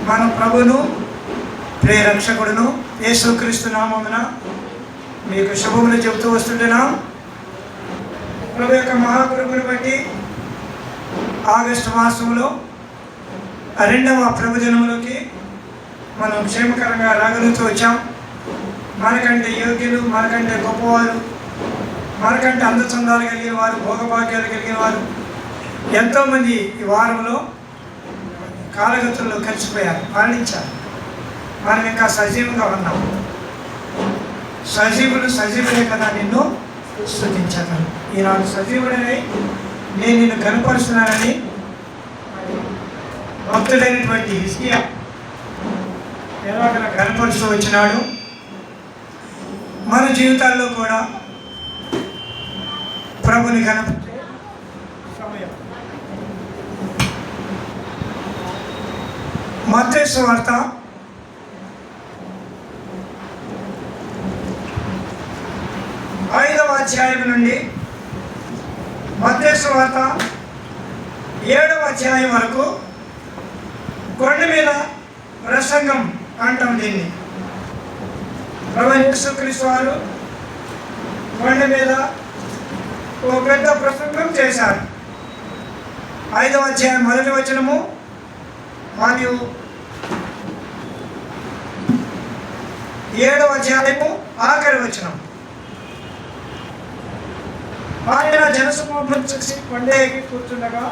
మన ప్రభును ప్రియరక్షకుడును యేసుక్రీస్తు నామమున మీకు శుభములు చెబుతూ వస్తుంటున్నాం. ప్రభు యొక్క మహాకృపను బట్టి ఆగస్టు మాసంలో 2వ ప్రభుదినంలోకి మనం క్షేమకరంగా రాగలుగుతూ వచ్చాం. మనకంటే యోగ్యులు, మనకంటే గొప్పవారు, మనకంటే అందచందాలు కలిగిన వారు, భోగభాగ్యాలు కలిగిన వారు ఎంతోమంది ఈ వారంలో కాలగతుల్లో కలిసిపోయారు, మరణించారు. మనం ఇంకా సజీవంగా ఉన్నాం. సజీవులే కదా నిన్ను స్తుతించాను. ఈనాడు సజీవుడనై నేను నిన్ను కనపరుస్తున్నానని భక్తుడైనటువంటి హిజ్కియా ఎలాగ కనపరుస్తూ వచ్చినాడు. మన జీవితాల్లో కూడా ప్రభుని కనపరిచే సమయం. మత్తయి సువార్త 5వ అధ్యాయం నుండి మత్తయి సువార్త 7వ అధ్యాయం వరకు కొండ మీద ప్రసంగం అంటాం దీన్ని. ప్రభు యేసుక్రీస్తు వారు కొండ మీద ఓ పెద్ద ప్రసంగం చేశారు. 5వ అధ్యాయం 1వ వచనము మరియు 7వ అధ్యాయము ఆఖరి వచనం. ఆయన జనసమూహం చూసి కొండ ఎక్కి కూర్చుండగా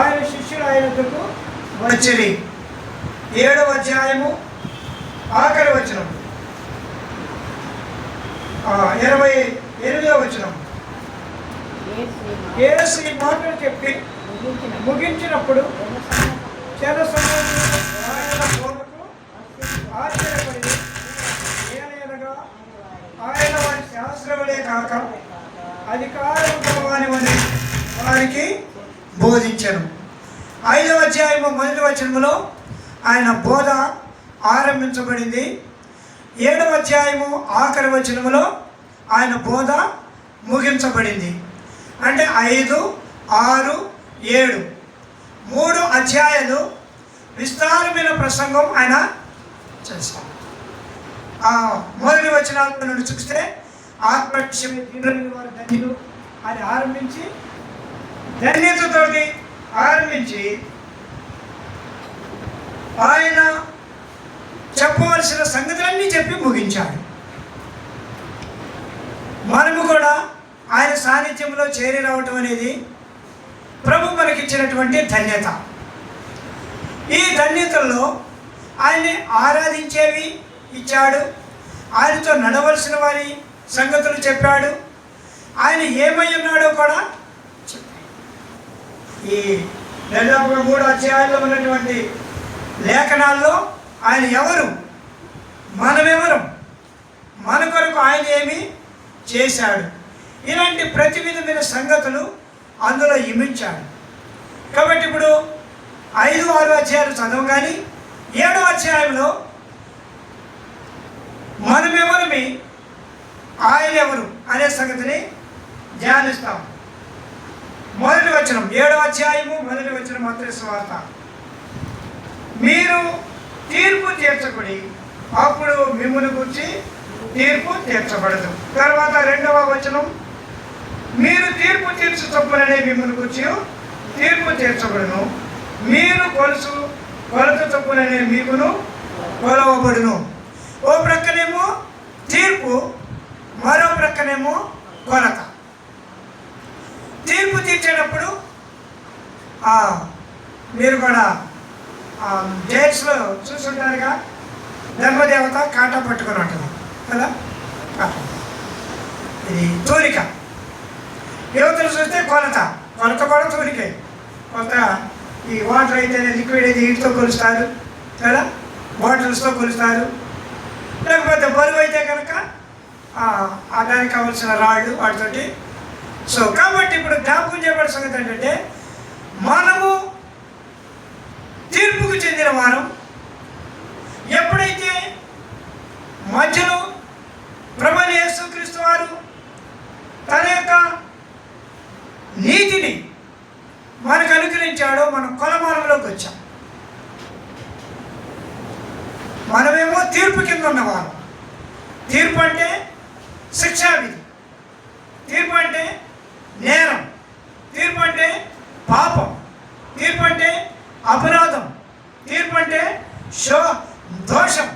ఆయన శిష్యులు ఆయన వద్దకు వచ్చిరి. 7వ అధ్యాయము ఆఖరి వచనం 28వ వచనం. యేసు ఈ మాటలు చెప్పి ముగించినప్పుడు జనసమూహం ఆయన బోధకు ఆశ్చర్యపడి ఏలయనగా ఆయన వారి శాస్త్రములే కాక అధికారం గలవానివని వారికి బోధించను. 5వ అధ్యాయము 1వ వచనములో ఆయన బోధ ఆరంభించబడింది. 7వ అధ్యాయము ఆఖరి వచనములో ఆయన బోధ ముగించబడింది. అంటే 5, 6, 7 3 అధ్యాయాలు విస్తారమైన ప్రసంగం ఆయన చేశారు. మొదటి వచనాల నుండి చూస్తే వారు ధన్యులు అని ఆరంభించి ధన్యతతోటి ఆరంభించి ఆయన చెప్పవలసిన సంగతులన్నీ చెప్పి ముగించాడు. మనము కూడా ఆయన సాన్నిధ్యంలో చేరి రావటం అనేది ప్రభు మనకిచ్చినటువంటి ధన్యత. ఈ ధన్యతల్లో ఆయన్ని ఆరాధించేవి ఇచ్చాడు, ఆయనతో నడవలసిన వారి సంగతులు చెప్పాడు, ఆయన ఏమై ఉన్నాడో కూడా చెప్పాడు. ఈ దాదాపుగా 3 అధ్యాయాల్లో ఉన్నటువంటి లేఖనాల్లో ఆయన ఎవరు, మనమెవరు, మన కొరకు ఆయన ఏమి చేశాడు, ఇలాంటి ప్రతి విధమైన సంగతులు అందులో ఇమించాడు. కాబట్టి ఇప్పుడు 5, 6 అధ్యాయాలు చదవగానే 7వ అధ్యాయంలో మనమెవరమి, ఆయన ఎవరు అనే సంగతిని ధ్యానిస్తాం. మొదటి వచనం 7వ అధ్యాయము 1వ వచనం మత్తయి సువార్త. మీరు తీర్పు తీర్చకుడి, అప్పుడు మిమ్మును గురించి తీర్పు తీర్చబడదు. తర్వాత 2వ వచనం, మీరు తీర్పు తీర్చు చొప్పుననే మిమ్మును గురించి తీర్పు తీర్చబడును, మీరు కొలత చొప్పుననే మీకును కొలవబడును. ఓ ప్రక్కనేమో తీర్పు, మరో ప్రక్కనేమో కొలత. తీర్పు తీర్చేటప్పుడు మీరు కూడా జైల్స్లో చూసుంటారుగా, ధర్మదేవత కాటా పట్టుకొని ఉంటుంది కదా, ఇది తూలిక. యువతలు చూస్తే కొలత కూడా తూలికే. కొంత ఈ వాటర్ అయితేనే లిక్విడ్ అయితే వీటితో కొలుస్తారు కదా, బాటిల్స్తో కొలుస్తారు. లేకపోతే బరువు అయితే కనుక దానికి కావాల్సిన రాళ్ళు వాటితోటి. సో కాబట్టి ఇప్పుడు జ్ఞాపకం చేయబడిన సంగతి ఏంటంటే, మనము తీర్పుకు చెందిన వారం. ఎప్పుడైతే మధ్యలో ప్రభు యేసుక్రీస్తు వారు తన యొక్క నీతిని మనకు అనుగ్రహించాడో మనం కొలమానంలోకి వచ్చాం. మనమేమో తీర్పు కింద ఉన్నవారు. తీర్పు అంటే శిక్షావిధి, తీర్పు అంటే నేరం, తీర్పు అంటే పాపం, తీర్పు అంటే అపరాధం, తీర్పు అంటే దోషం,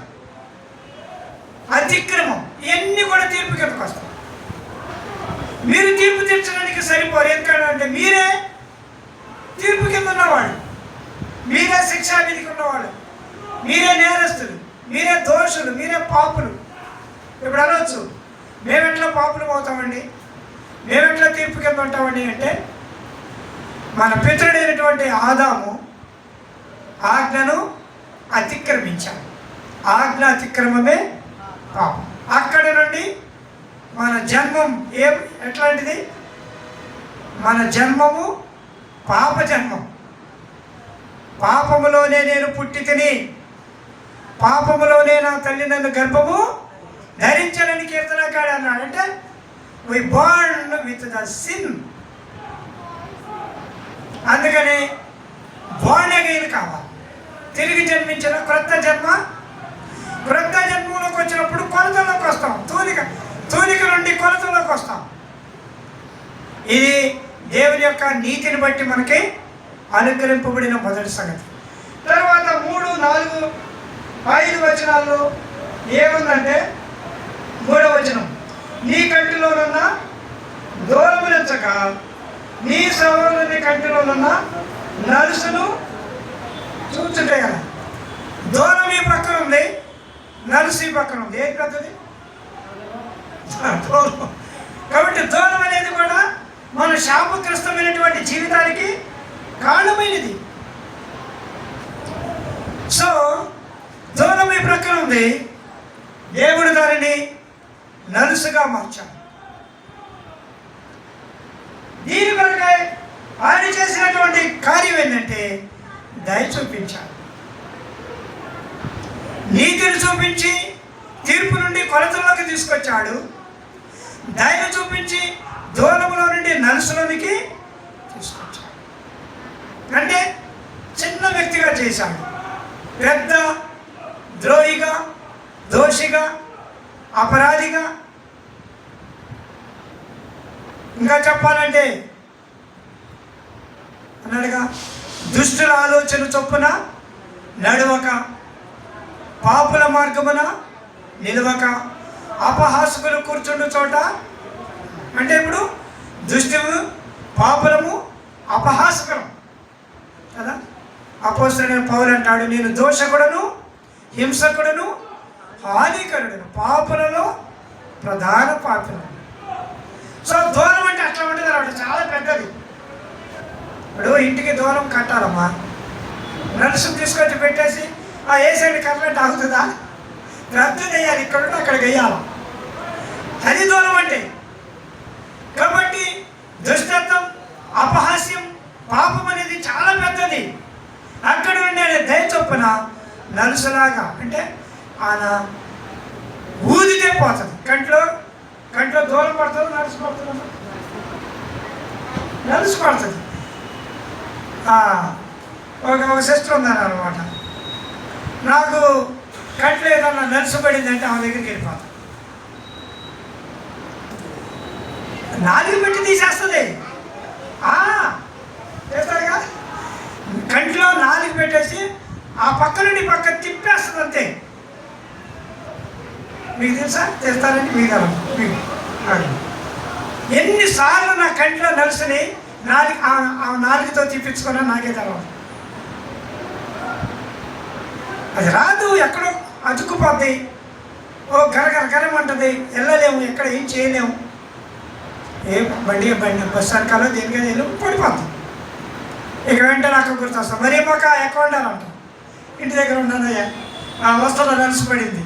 అతిక్రమం, ఇవన్నీ కూడా తీర్పు కిందకు వస్తాయి. మీరు తీర్పు తీర్చడానికి సరిపోరు. ఎందుకంటే మీరే తీర్పు కింద ఉన్నవాళ్ళు, మీరే శిక్షావిధికి ఉన్నవాళ్ళు, మీరే నేరస్తులు, మీరే దోషులు, మీరే పాపులు. ఇప్పుడు అనవచ్చు, మేమెట్లా పాపులు అవుతామండి, మేమెట్లా తీర్పు కింద ఉంటామండి అంటే, మన పితరుడైనటువంటి ఆదాము ఆజ్ఞను అతిక్రమించాడు. ఆజ్ఞ అతిక్రమమే పాపం. అక్కడ నుండి మన జన్మం ఎట్లాంటిది? మన జన్మము పాప జన్మం. పాపములోనే నేను పుట్టి తిని, పాపములోనే నా తల్లి నన్ను గర్భము ధరించాలని కీర్తనకాడు అన్నాడు. అంటే వి బోర్న్ విత్ ద సిన్. అందుకని బోర్న్ అగైన్ కావాలి, తిరిగి జన్మించిన క్రొత్త జన్మ. క్రొత్త జన్మలోకి వచ్చినప్పుడు కొలతలోకి వస్తాం, తూనిక నుండి కొలతలోకి వస్తాం. ఇది దేవుని యొక్క నీతిని బట్టి మనకి అనుగ్రహింపబడిన మొదటి సంగతి. తర్వాత 3, 4, 5 వచనాల్లో ఏముందంటే, 3వ వచనం, నీ కంటిలోనున్న దూరమునెచ్చక నీ సహోదరుని కంటిలోనున్న నలుసును చూచుంటే కదా. దూరం ఈ పక్కన ఉంది, నలుసు ఈ పక్కన ఉంది. ఏది పెద్దది? దూరం. కాబట్టి దూరం అనేది కూడా మన శాపగ్రస్తమైనటువంటి జీవితానికి కారణమైనది. సో దూరం ఈ ప్రక్కన ఉంది, దేవుడు దానిని నలుసుగా మార్చాడు. దీని కొరకై ఆయన చేసినటువంటి కార్యం ఏంటంటే దయ చూపించాడు. నీతిని చూపించి తీర్పు నుండి కొలతలోకి తీసుకొచ్చాడు. దయను చూపించి దూరములో నుండి నలుసులోనికి తీసుకొచ్చాడు. అంటే చిన్న వ్యక్తిగా చేశాడు, పెద్ద ద్రోహిగా, దోషిగా, అపరాధిగా. ఇంకా చెప్పాలంటే అన్నాడుగా, దుష్టుల ఆలోచన చొప్పున నడవక, పాపుల మార్గమున నిలవక, అపహాసకులు కూర్చుండు చోట. అంటే ఇప్పుడు దుష్టులు, పాపులము, అపహాసకులం కదా. అపోస్తలుడైన పౌలు అంటాడు, నేను దోషకుడను, హింసకుడను, హానికరుడను, పాపులలో ప్రధాన పాపులను. సో దూరం అంటే అట్లా ఉంటుంది అన్నమాట, చాలా పెద్దది. ఇప్పుడు ఇంటికి దూరం కట్టాలమ్మా, నలుసును తీసుకొచ్చి పెట్టేసి ఏ సైడ్ కరెంట్ ఆగుతుందా? రద్దు వేయాలి, ఇక్కడ అక్కడికి వేయాలి. అది దూరం అంటే. కాబట్టి దుష్టత్వం, అపహాస్యం, పాపం అనేది చాలా పెద్దది. అక్కడ నుండి ఆయన దయ చొప్పున నలుసులాగా, అంటే ఆయన ఊదితే పోతుంది. కంట్లో దూరం పడుతుంది, నలుసు పడుతుంది, నలుసు పడుతుంది. ఒక సిస్టర్ ఉందని అనమాట, నాకు కంట్లో ఏదన్నా నలుసు పడిందంటే ఆమె దగ్గరికి వెళ్ళిపోతాను. నాలుగు పెట్టి తీసేస్తుంది, చేస్తారుగా. కంట్లో నాలుగు పెట్టేసి ఆ పక్క నుండి పక్క తిప్పేస్తుంది అంతే. మీకు తెలుసా? చేస్తారండి మీకు ఎన్నిసార్లు నా కంట్లో నలుసుని నాలుగుతో తిప్పించుకున్నా నాకే తర్వాత. అది రాదు, ఎక్కడో అతుక్కుపోద్ది, గరమంటుంది, వెళ్ళలేము, ఎక్కడ ఏం చేయలేము. బండి బస్సు సర్కాలో దేనికైనా వెళ్ళి పడిపోతాం. ఇక వెంటనే అక్కడ గుర్తొస్తాం, మరీ పక్క ఎక్కడ ఉండాలంట. ఇంటి దగ్గర ఉన్నానయ్యా, వస్తువులో నలిసిపడింది,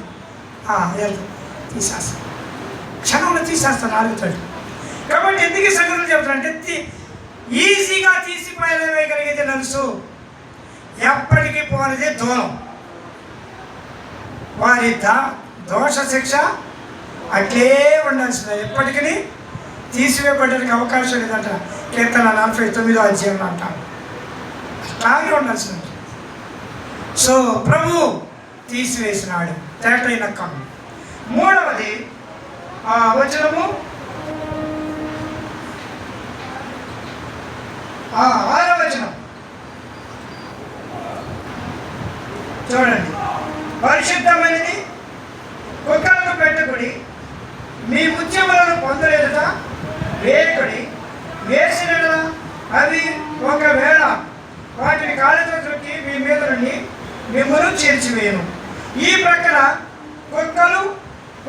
వెళ్తాం, తీసేస్తాం, క్షణంలో తీసేస్తాను నాలుగుతో. కాబట్టి ఎందుకు ఈ సంగతులు చెప్తానంటే, ఈజీగా తీసి వేయగలిగితే నలుసు, ఎప్పటికీ పోనిదే దూరం. వారి దోష శిక్ష అట్లే ఉండాల్సింది, ఎప్పటికీ తీసివేయబడడానికి అవకాశం లేదంట. కీర్తన 49వ అధ్యాయంలో అంటారు, అట్లాగే ఉండాల్సింది. సో ప్రభు తీసివేసినాడు. తేటైన కన్ను. మూడవది వచనము 6వ వచనం చూడండి. పరిశుద్ధమైనది కుక్కలకు పెట్టుకుడి, మీ ముత్యములను పొందలేదట వేకుడి, వేసిన అవి ఒకవేళ వాటిని కాళ్ళతో త్రొక్కి మీ మీద నుండి మిమ్మల్ని చేర్చివేయను. ఈ ప్రక్కన కుక్కలు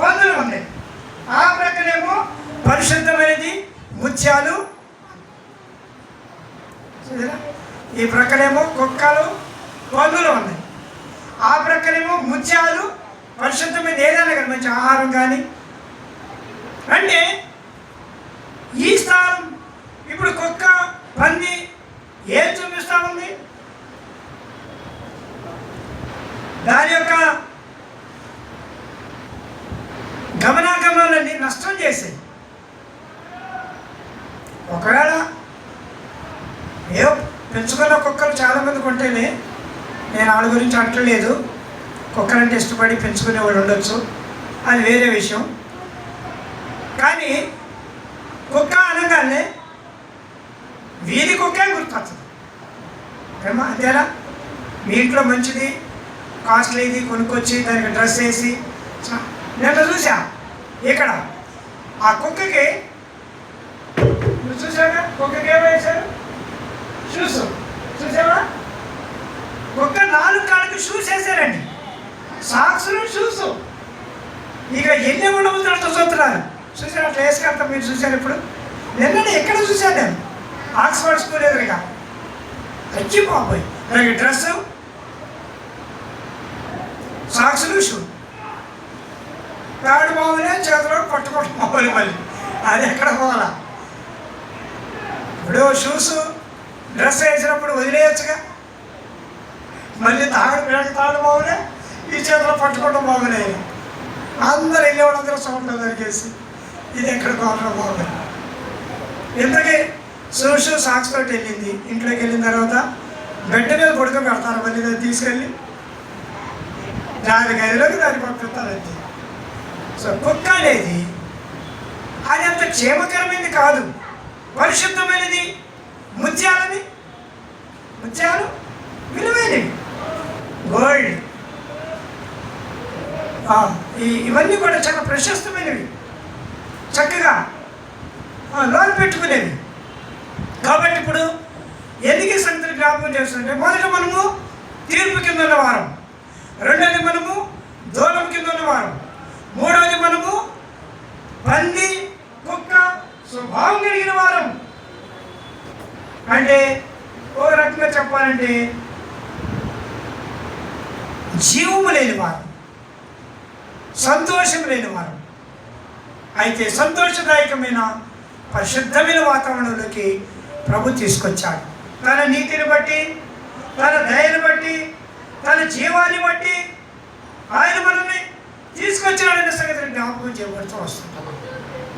పందులు ఉన్నాయి, ఆ ప్రక్కనేమో పరిశుద్ధమైనది ముత్యాలు. ఈ ప్రక్కనేమో కుక్కలు పందులు ఉన్నాయి, ఆ ప్రక్కనేమో ముత్యాలు పరిశుద్ధమైన ఏదైనా కానీ మంచి ఆహారం కానీ. అంటే ఈ స్థానం ఇప్పుడు కుక్క పంది ఏం చూపిస్తా ఉంది? దాని యొక్క గమనాగమనాలన్నీ నష్టం చేసాయి. ఒకవేళ ఏదో పెంచుకున్న కుక్కలు చాలామంది కొంటేనే, నేను వాళ్ళ గురించి అంటలేదు, కుక్కలంటే ఇష్టపడి పెంచుకునేవాడు ఉండొచ్చు, అది వేరే విషయం. కానీ కుక్క అనగానే వీధి కుక్కే గుర్తొస్తుంది ఏమా, అంతేనా? మీ ఇంట్లో మంచిది కాస్ట్లీది కొనుక్కొచ్చి దానికి డ్రెస్ వేసి, నేను చూసా ఇక్కడ ఆ కుక్కకి, నువ్వు చూసాగా కుక్కకి ఏమో వేశారు? షూస్. చూసావా? కుక్క 4 కాళ్ళకి షూస్ వేసారండి, సాక్స్లు షూస్. ఇక ఎన్ని ఉండబోతున్నట్టు చూస్తున్నారు. చూసారు అట్లా వేసుకెళ్తాం, మీరు చూసారు ఇప్పుడు? నిన్ననే ఎక్కడ చూశాను నేను, ఆక్స్ఫర్డ్ స్కూల్ ఎదురుగా. వచ్చి బాబోయ్, అలాగే డ్రెస్సు, సాక్స్లు, షూ. తాడు బాబులే చేతిలో పట్టుకోవడం బాబులు. మళ్ళీ అది ఎక్కడ పోవాలా? ఇప్పుడు షూస్ డ్రెస్ వేసినప్పుడు వదిలేయచ్చుగా, మళ్ళీ తాడు బాబులే ఈ చేతిలో పట్టుకోవడం బాబులే. అందరు వెళ్ళేవాళ్ళందరూ సోమలో దొరికేసి ఇది ఎక్కడ పోవడం బాబు. ఇంతకీ షూ సాక్స్ తోటి వెళ్ళింది. ఇంట్లోకి వెళ్ళిన తర్వాత బెడ్ మీద పడుకొని పెడతారు, మళ్ళీ దాన్ని తీసుకెళ్ళి దాని గదిలోకి దాన్ని పంపిస్తారంతే. సో కుక్క అనేది అది అంత క్షేమకరమైనది కాదు, పరిశుద్ధమైనది. ముత్యాలు విలువైనవి, గోల్డ్, ఇవన్నీ కూడా చాలా ప్రశస్తమైనవి, చక్కగా లోన్ పెట్టుకునేవి. కాబట్టి ఇప్పుడు ఎన్నిక సంగతులు జ్ఞాపకం చేస్తుంటే, మొదట మనము తీర్పు కింద ఉన్న వారం, రెండోది మనము దూరం కింద ఉన్న వారం, మూడవది మనము పంది కుక్క స్వభావం కలిగిన వారం. అంటే ఓ రకంగా చెప్పాలంటే జీవము లేని వారం, సంతోషం లేని వారం. అయితే సంతోషదాయకమైన పరిశుద్ధమైన వాతావరణంలోకి ప్రభు తీసుకొచ్చాడు. తన నీతిని బట్టి, తన దయని బట్టి, తన జీవాన్ని బట్టి ఆయన మనల్ని తీసుకొచ్చాడనే సంగతిని జ్ఞాపకం చేయబడుతూ వస్తుంటాం.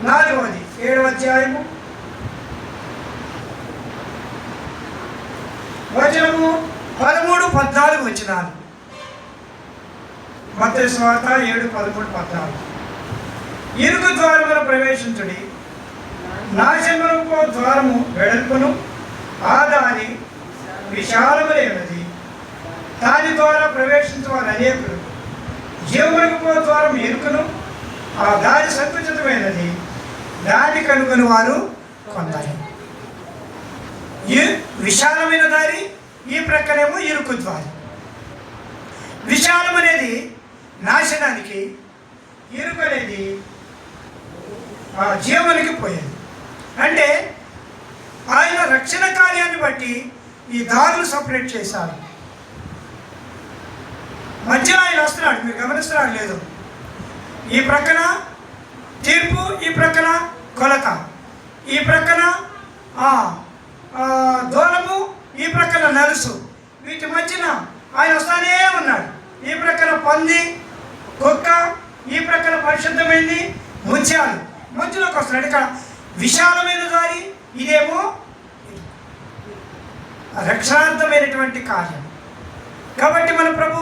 4వది 7వ అధ్యాయము వచనము 13, 14 వచనాలు. మత్తయి సువార్త 7, 13, 14. ఇరుకు ద్వారమున ప్రవేశించుడి, నాశనమునకు ద్వారము వెడల్పును, ఆ దారి విశాలములైనది, దాని ద్వారా ప్రవేశించు వారు అనేకులు. జీవమునకు ద్వారం ఇరుకును, ఆ దారి సంకుచితమైనది, దారి కనుగొని వారు కొందరు. విశాలమైన దారి, ఈ ప్రక్కనేమో ఇరుకు ద్వారి. విశాలం అనేది నాశనానికి, ఇరుకు అనేది జీవనికి పోయేది. అంటే ఆయన రక్షణ కార్యాన్ని బట్టి ఈ దారులు సపరేట్ చేశారు. మధ్యలో ఆయన వస్తున్నాడు, మీరు గమనిస్తున్నాడు లేదు? ఈ ప్రక్కన తీర్పు, ఈ ప్రక్కన కొలత, ఈ ప్రక్కన దూరము, ఈ ప్రక్కన నలుసు. వీటి మధ్యన ఆయన వస్తానే ఉన్నాడు. ఈ ప్రక్కన పంది కుక్క, ఈ ప్రక్కన పరిశుద్ధమైంది ముత్యాలు, మధ్యలోకి వస్తున్నాడు. ఇక్కడ విశాలమైన దారి, ఇదేమో రక్షణార్థమైనటువంటి కార్యం. కాబట్టి మన ప్రభు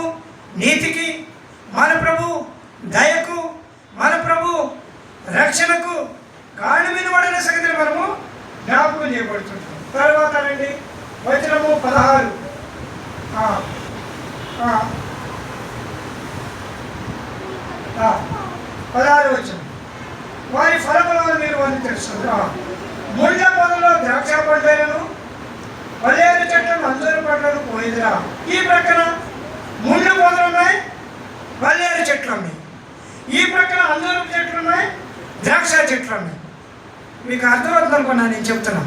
నీతికి మన ప్రభు దయకు, మన ప్రభు రక్షణకు కాళ్ళు వినబడిన సంగతిని మనము జ్ఞాపకం చేయబడుతుంటాం. తర్వాత రండి వచనము 16. వచనం, వారి ఫలములను మీరు వారిని తెలుసు. ముళ్ళ పొదలో ద్రాక్ష పండ్లను, పల్లేరు చెట్లను, అంజూరు పండ్లను పోయిదిరా. ఈ ప్రక్కన ముళ్ళ పొదలు ఉన్నాయి, పల్లేరు చెట్లు ఉన్నాయి. ఈ ప్రక్కన అంజూరు చెట్లు ఉన్నాయి, ద్రాక్ష చెట్లు ఉన్నాయి. మీకు అర్థమవుతుంది అనుకున్నా నేను చెప్తున్నా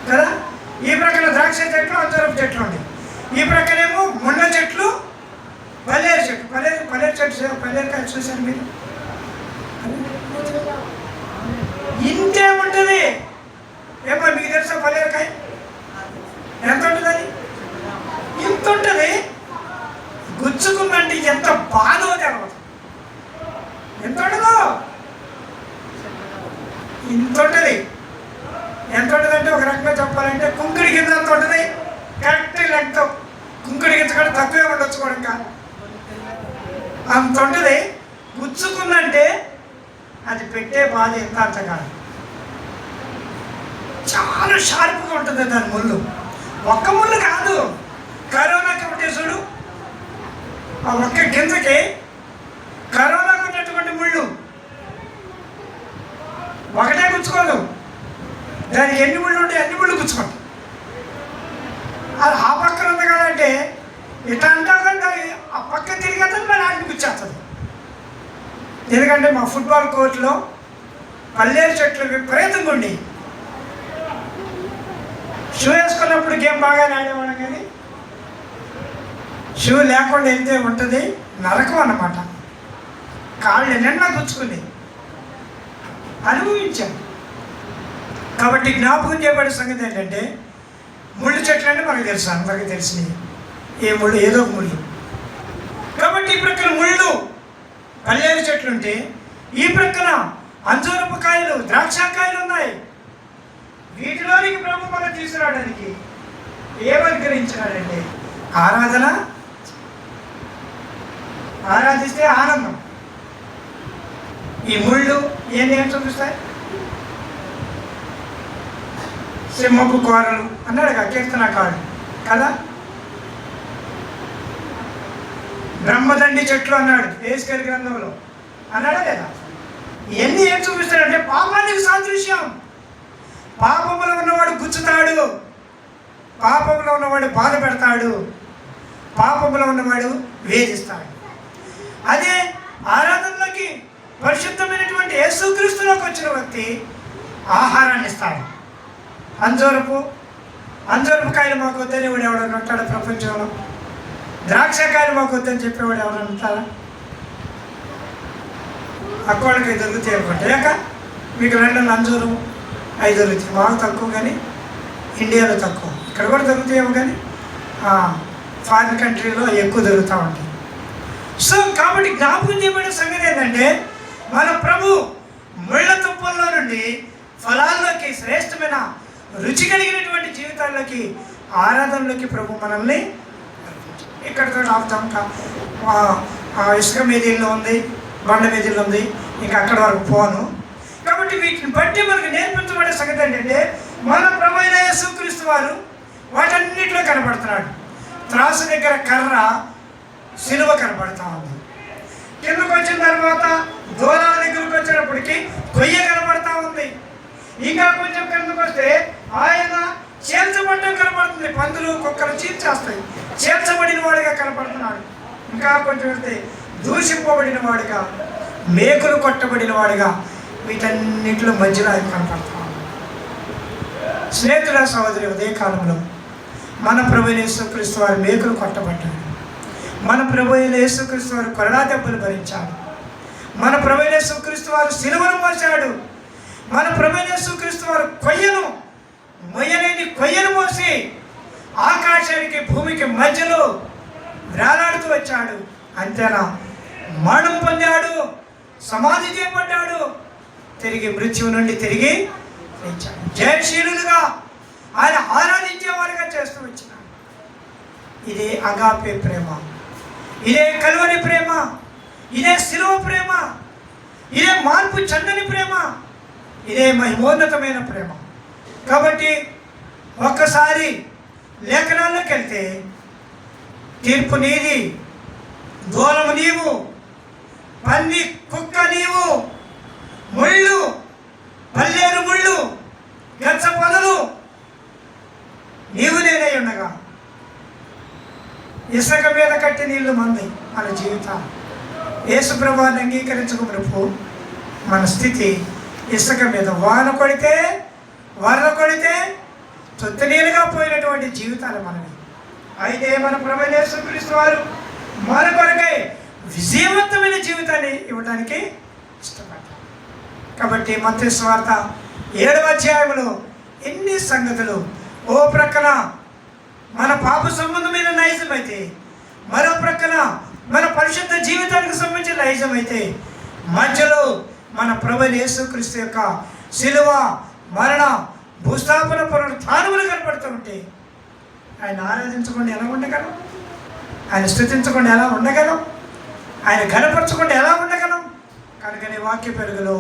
కదా. ఈ ప్రక్కన ద్రాక్ష చెట్లు, అంజూరపు చెట్లు ఉన్నాయి. ఈ ప్రక్కనేమో ముళ్ళ చెట్లు, పల్లేరు చెట్టు. పల్లేరు చెట్టు, పల్లేరు కాయ చూశారు మీరు? ఇంతే ఉంటుంది. ఏమో మీకు తెలుసా పల్లేరుకాయ ఎంత ఉంటుంది? అది ఇంత ఉంటుంది. గుచ్చుకుందంటే ఎంత బాధో తెలవదు. ఎంత ఉంటుందో ఇంత ఉంటుంది. ఎంత ఉంటుంది అంటే ఒక రకంగా చెప్పాలంటే కుంకుడి గింజ అంత ఉంటుంది. Correct length. కుంకుడి గింజ కూడా తక్కువే ఉండొచ్చు కూడా, ఇంకా అంత ఉంటుంది. గుచ్చుకుందంటే అది పెట్టే బాధ ఎంత అంత కాదు. చాలా షార్ప్గా ఉంటుంది దాని ముళ్ళు. ఒక్క ముళ్ళు కాదు, కరోనాకి ఒకటే చూడు, ఆ ఒక్క గింజకి కరోనాకు ఉన్నటువంటి ముళ్ళు ఒకటే గుచ్చుకోదు. దానికి ఎన్ని ముళ్ళు ఉంటాయి అన్ని ముళ్ళు గుచ్చుకోండి. అది ఆ పక్కన ఉంది కదంటే ఇట్లా అంటావు కానీ ఆ పక్క తిరిగేస్తుంది, మరి ఆడికి గుచ్చేస్తుంది. ఎందుకంటే మా ఫుట్బాల్ కోర్టులో పల్లేరు చెట్లు విపరీతంగా ఉండి షూ వేసుకున్నప్పుడు గేమ్ బాగానే ఆడేవాళ్ళం, కానీ షూ లేకుండా వెళ్తే ఉంటుంది నరకం అన్నమాట. కాళ్ళు నిండా గుచ్చుకుంది, అనుభవించాం. కాబట్టి జ్ఞాపకం చేయబడే సంగతి ఏంటంటే ముళ్ళు చెట్లు అంటే మనకు తెలుసు, అందరికీ తెలిసినవి. ఏ ముళ్ళు ఏదో ఒక ముళ్ళు. కాబట్టి ఈ ప్రక్కన ముళ్ళు పల్లేరు చెట్లు ఉంటే ఈ ప్రక్కన అంజూరపు కాయలు, ద్రాక్షకాయలు ఉన్నాయి. వీటిలోనికి ప్రభు మనం తీసుకురావడానికి ఏమనుగ్రహించినాడంటే ఆరాధన, ఆరాధిస్తే ఆనందం. ఈ ముళ్ళు ఏం చూపిస్తాయి? సింహపు కూరలు అన్నాడు కీర్తనకారుడు కదా. బ్రహ్మదండి చెట్లు అన్నాడు యేసుకేలు గ్రంథంలో, అన్నాడా లేదా? ఇవన్నీ ఏం చూపిస్తాడంటే పాపానికి సాదృశ్యం. పాపంలో ఉన్నవాడు గుచ్చుతాడు, పాపంలో ఉన్నవాడు బాధ పెడతాడు, పాపంలో ఉన్నవాడు వేధిస్తాడు. అదే ఆరాధనలోకి పరిశుద్ధమైనటువంటి యేసుక్రీస్తులోకి వచ్చిన వ్యక్తి ఆహారాన్ని ఇస్తాడు. అంజూరపు కాయలు మాకు వద్దని వాడు ఎవడన్నా ఉంటాడు ప్రపంచంలో? ద్రాక్షకాయలు మాకు వద్దని చెప్పేవాడు ఎవరైనా ఉంటారా? అక్కడికి దొరుకుతాయి అనుకుంటే లేక మీకు 2 అంజూరు 5 దొరుకుతాయి. మాకు తక్కువ, కానీ ఇండియాలో తక్కువ. ఇక్కడ కూడా దొరుకుతాయేమో, కానీ ఫారిన్ కంట్రీలో ఎక్కువ దొరుకుతూ ఉంటాయి. సో కాబట్టి జ్ఞాపకం చేయబడే సంగతి ఏంటంటే మన ప్రభు ముళ్ళ తుప్పల్లో నుండి ఫలాల్లోకి, శ్రేష్టమైన రుచి కలిగినటువంటి జీవితాల్లోకి, ఆరాధనలోకి ప్రభు మనల్ని ఇక్కడితో ఆపుతాం. ఇసుక మీదిల్లో ఉంది, బండ మీదిల్లో ఉంది, ఇంకా అక్కడి వరకు పోను. కాబట్టి వీటిని బట్టి మనకు నేర్పించబడే సంగతి ఏంటంటే మన ప్రభు అయిన యేసుక్రీస్తు వారు వాటన్నిటిలో కనబడుతున్నాడు. త్రాసు దగ్గర కర్ర, సిలువ కనబడతా ఉంది. కిందకు వచ్చిన తర్వాత దూరాల దగ్గరకు వచ్చేటప్పటికి కొయ్య కనబడతా ఉంది. ఇంకా కొంచెం కిందకు వస్తే ఆయన చేల్చబడ్డం కనబడుతుంది. పందులు, కుక్కలు చీల్చేస్తాయి. చేల్చబడిన వాడిగా కనబడుతున్నాడు. ఇంకా కొంచెం వస్తే దూషింపబడిన వాడిగా, మేకులు కొట్టబడిన వాడిగా, వీటన్నిటిలో మధ్యలో ఆయన కనపడతాం. స్నేహితుల సహోదరి, ఉదయ కాలంలో మన ప్రభు అయిన యేసుక్రీస్తు వారు మేకులు కొట్టబడ్డాడు. మన ప్రభు అయిన యేసుక్రీస్తు వారు కొరడా దెబ్బలు భరించాడు. మన ప్రభు అయిన యేసుక్రీస్తు వారు సిలువను మోసాడు. మన ప్రభు అయిన యేసుక్రీస్తు వారు మొయ్యలేని కొయ్యను మోసి ఆకాశానికి, భూమికి మధ్యలో వేలాడుతూ వచ్చాడు. అంతేనా, మరణం పొందాడు, సమాధి చేయబడ్డాడు, తిరిగి మృత్యువు నుండి తిరిగి లేచాడు. జయశీలుగా ఆయన ఆరాధించేవారుగా చేస్తూ వచ్చినాడు. ఇదే అగాపే ప్రేమ, ఇదే కల్వరి ప్రేమ. ఇదే శిలువ ప్రేమ, ఇదే మార్పు చెందని ప్రేమ, ఇదే మహిమోన్నతమైన ప్రేమ. కాబట్టి ఒక్కసారి లేఖనాల్లోకి వెళ్తే తీర్పు నీది, దూలము నీవు, పంది కుక్క నీవు, ముళ్ళు, పల్లేరు ముళ్ళు, గచ్చ పొదలు నీవు నేనే ఉండగా ఇసుక మీద కట్టి నీళ్లు మంది మన జీవితాలు. యేసు ప్రభువుని అంగీకరించకపో మన స్థితి ఇసుక మీద వాన కొడితే, వరద కొడితే తొత్తు నీళ్ళుగా పోయినటువంటి జీవితాలు మనవి. అయితే మన ప్రభువు యేసుక్రీస్తు వారు మన కొరకై విజయవంతమైన జీవితాన్ని ఇవ్వడానికి ఇష్టపడ్డారు. కాబట్టి మత్తయి సువార్త 7వ అధ్యాయంలో ఎన్ని సంగతులు. ఓ ప్రక్కన మన పాప సంబంధమైన నైజం అయితే, మరో ప్రక్కన మన పరిశుద్ధ జీవితానికి సంబంధించిన నైజం అయితే, మధ్యలో మన ప్రభువు యేసుక్రీస్తు యొక్క శిలువ, మరణ, భూస్థాపన, పునరుత్థానములు కనపడుతూ ఉంటే ఆయన ఆరాధించకుండా ఎలా ఉండగలం? ఆయన స్తుతించకుండా ఎలా ఉండగలం? ఆయన ఘనపరచకుండా ఎలా ఉండగలం? కనుకనే వాక్య పెరుగులో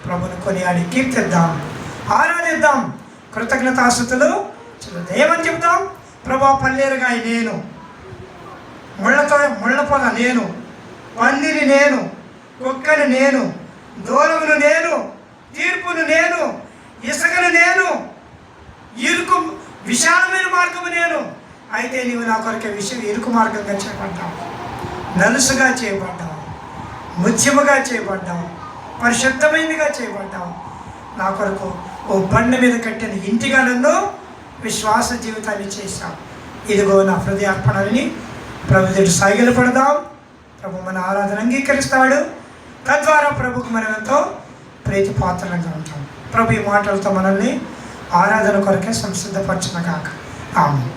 ప్రభుని కొనియాడి కీర్తిద్దాం, ఆరాధిద్దాం, కృతజ్ఞతాస్తుతులు ఏమని చెప్తాం? ప్రభా, పల్లేరుగాయ నేను, ముళ్ళ పొద నేను, పందిని నేను, కుక్కని నేను, దూలమును నేను, తీర్పును నేను, ఇసుకను నేను, ఇరుకు విశాలమైన మార్గము నేను. అయితే నీవు నా కొరకే ఇరుకు మార్గంగా చేపడ్డావు, నలుసుగా చేయబడ్డావు, ముత్యముగా చేయబడ్డావు, పరిశుద్ధమైనదిగా చేయబడ్డావు. నా కొరకు ఓ బండ మీద కట్టిన ఇంటిగా నన్ను విశ్వాస జీవితాన్ని చేశావు. ఇదిగో నా హృదయార్పణని ప్రభు దగ్గర సాగిలు పడదాం. ప్రభు మన ఆరాధన అంగీకరిస్తాడు. తద్వారా ప్రభుకు మనం ఎంతో ప్రీతి పాత్రలుగా ఉంటాం. ప్రభు ఈ మాటలతో మనల్ని ఆరాధన కొరకే సంసిద్ధపరచును గాక. ఆమేన్.